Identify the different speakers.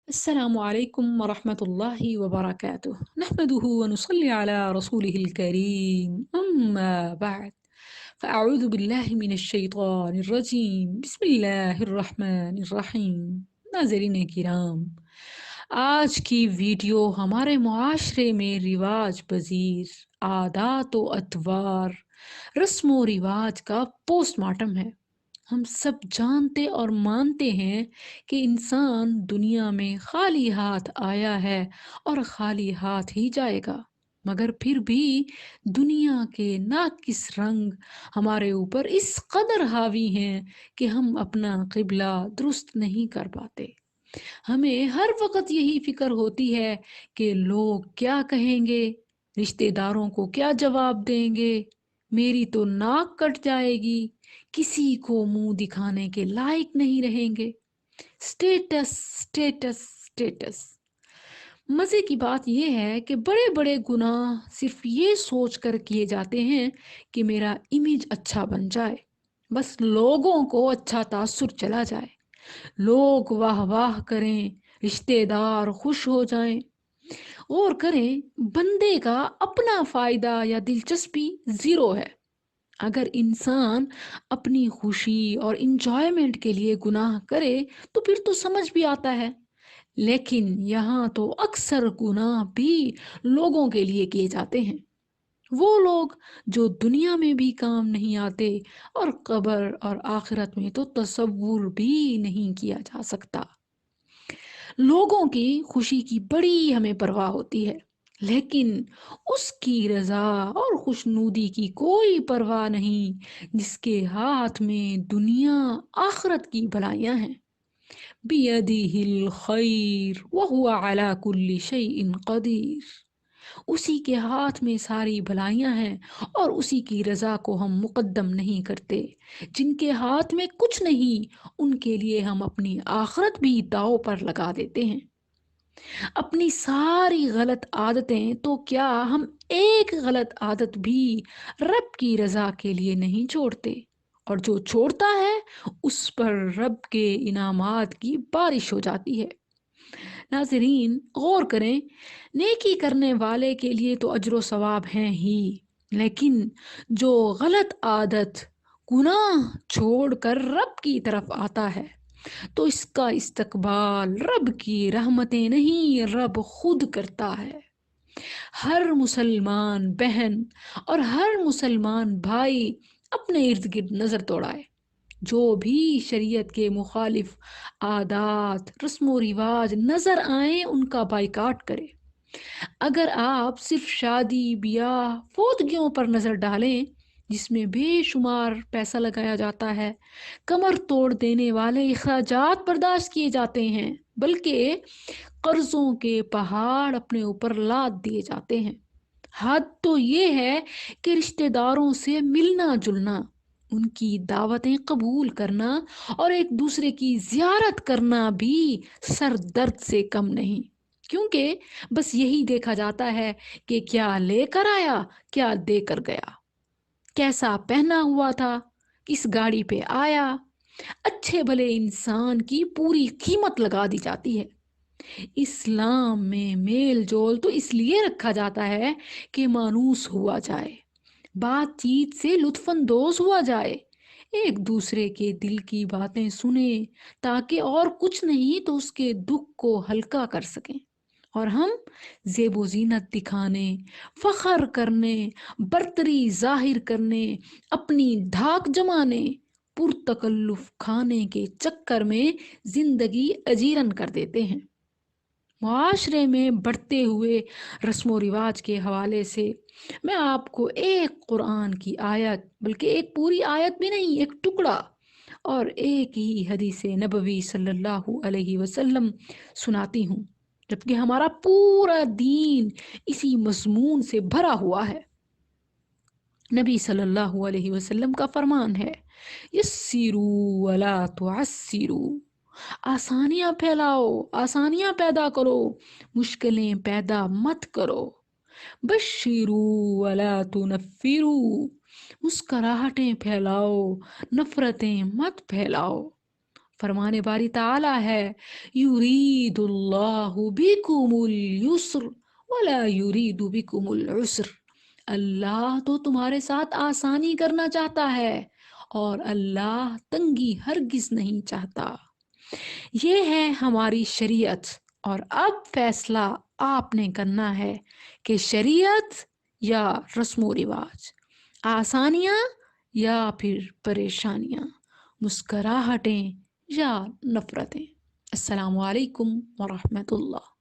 Speaker 1: السلام عليكم ورحمة الله وبركاته نحمده ونصلي على رسوله الكريم أما بعد فأعوذ بالله من الشيطان الرجيم بسم الله الرحمن الرحیم۔ ناظرین کرام، آج کی ویڈیو ہمارے معاشرے میں رواج پذیر عادات و اطوار، رسم و رواج کا پوسٹ مارٹم ہے۔ ہم سب جانتے اور مانتے ہیں کہ انسان دنیا میں خالی ہاتھ آیا ہے اور خالی ہاتھ ہی جائے گا، مگر پھر بھی دنیا کے ناقص رنگ ہمارے اوپر اس قدر حاوی ہیں کہ ہم اپنا قبلہ درست نہیں کر پاتے۔ ہمیں ہر وقت یہی فکر ہوتی ہے کہ لوگ کیا کہیں گے، رشتہ داروں کو کیا جواب دیں گے، میری تو ناک کٹ جائے گی، کسی کو منہ دکھانے کے لائق نہیں رہیں گے۔ Status status status. مزے کی بات یہ ہے کہ بڑے بڑے گناہ صرف یہ سوچ کر کیے جاتے ہیں کہ میرا امیج اچھا بن جائے، بس لوگوں کو اچھا تاثر چلا جائے، لوگ واہ واہ کریں، رشتہ دار خوش ہو جائیں اور کریں۔ بندے کا اپنا فائدہ یا دلچسپی زیرو ہے۔ اگر انسان اپنی خوشی اور انجوائمنٹ کے لیے گناہ کرے تو پھر تو سمجھ بھی آتا ہے، لیکن یہاں تو اکثر گناہ بھی لوگوں کے لیے کیے جاتے ہیں، وہ لوگ جو دنیا میں بھی کام نہیں آتے اور قبر اور آخرت میں تو تصور بھی نہیں کیا جا سکتا۔ لوگوں کی خوشی کی بڑی ہمیں پرواہ ہوتی ہے، لیکن اس کی رضا اور خوشنودی کی کوئی پرواہ نہیں جس کے ہاتھ میں دنیا آخرت کی بھلائیاں ہیں۔ بِيَدِهِ الْخَيْرُ وَهُوَ عَلَى كُلِّ شَيْءٍ قَدِيرٌ۔ اسی کے ہاتھ میں ساری بھلائیاں ہیں اور اسی کی رضا کو ہم مقدم نہیں کرتے۔ جن کے ہاتھ میں کچھ نہیں ان کے لیے ہم اپنی آخرت بھی داؤ پر لگا دیتے ہیں۔ اپنی ساری غلط عادتیں تو کیا ہم ایک غلط عادت بھی رب کی رضا کے لیے نہیں چھوڑتے، اور جو چھوڑتا ہے اس پر رب کے انعامات کی بارش ہو جاتی ہے۔ ناظرین غور کریں، نیکی کرنے والے کے لیے تو اجر و ثواب ہیں ہی، لیکن جو غلط عادت گناہ چھوڑ کر رب کی طرف آتا ہے تو اس کا استقبال رب کی رحمتیں نہیں رب خود کرتا ہے۔ ہر مسلمان بہن اور ہر مسلمان بھائی اپنے ارد گرد نظر دوڑائے، جو بھی شریعت کے مخالف عادات رسم و رواج نظر آئیں ان کا بائیکاٹ کرے۔ اگر آپ صرف شادی بیاہ فوتگیوں پر نظر ڈالیں جس میں بے شمار پیسہ لگایا جاتا ہے، کمر توڑ دینے والے اخراجات برداشت کیے جاتے ہیں، بلکہ قرضوں کے پہاڑ اپنے اوپر لاد دیے جاتے ہیں۔ حد تو یہ ہے کہ رشتہ داروں سے ملنا جلنا، ان کی دعوتیں قبول کرنا اور ایک دوسرے کی زیارت کرنا بھی سر درد سے کم نہیں، کیونکہ بس یہی دیکھا جاتا ہے کہ کیا لے کر آیا، کیا دے کر گیا، کیسا پہنا ہوا تھا، کس گاڑی پہ آیا۔ اچھے بھلے انسان کی پوری قیمت لگا دی جاتی ہے۔ اسلام میں میل جول تو اس لیے رکھا جاتا ہے کہ مانوس ہوا جائے، بات چیت سے لطف اندوز ہوا جائے، ایک دوسرے کے دل کی باتیں سنیں، تاکہ اور کچھ نہیں تو اس کے دکھ کو ہلکا کر سکیں، اور ہم زیب و زینت دکھانے، فخر کرنے، برتری ظاہر کرنے، اپنی دھاک جمانے، پرتکلف کھانے کے چکر میں زندگی اجیرن کر دیتے ہیں۔ معاشرے میں بڑھتے ہوئے رسم و رواج کے حوالے سے میں آپ کو ایک قرآن کی آیت، بلکہ ایک پوری آیت بھی نہیں، ایک ٹکڑا اور ایک ہی حدیث نبوی صلی اللہ علیہ وسلم سناتی ہوں، جبکہ ہمارا پورا دین اسی مضمون سے بھرا ہوا ہے۔ نبی صلی اللہ علیہ وسلم کا فرمان ہے، یسروا ولا تعسروا، آسانیاں پھیلاؤ، آسانیاں پیدا کرو، مشکلیں پیدا مت کرو۔ بشروا ولا تنفروا، مسکراہٹیں پھیلاؤ، نفرتیں مت پھیلاؤ۔ فرمان باری تعالیٰ ہے یرید اللہ بکم اليسر ولا یرید بکم العسر، اللہ تو تمہارے ساتھ آسانی کرنا چاہتا ہے اور اللہ تنگی ہرگز نہیں چاہتا۔ یہ ہے ہماری شریعت، اور اب فیصلہ آپ نے کرنا ہے کہ شریعت یا رسم و رواج، آسانیاں یا پھر پریشانیاں، مسکراہٹیں یا نفرتیں۔ السلام علیکم ورحمۃ اللہ۔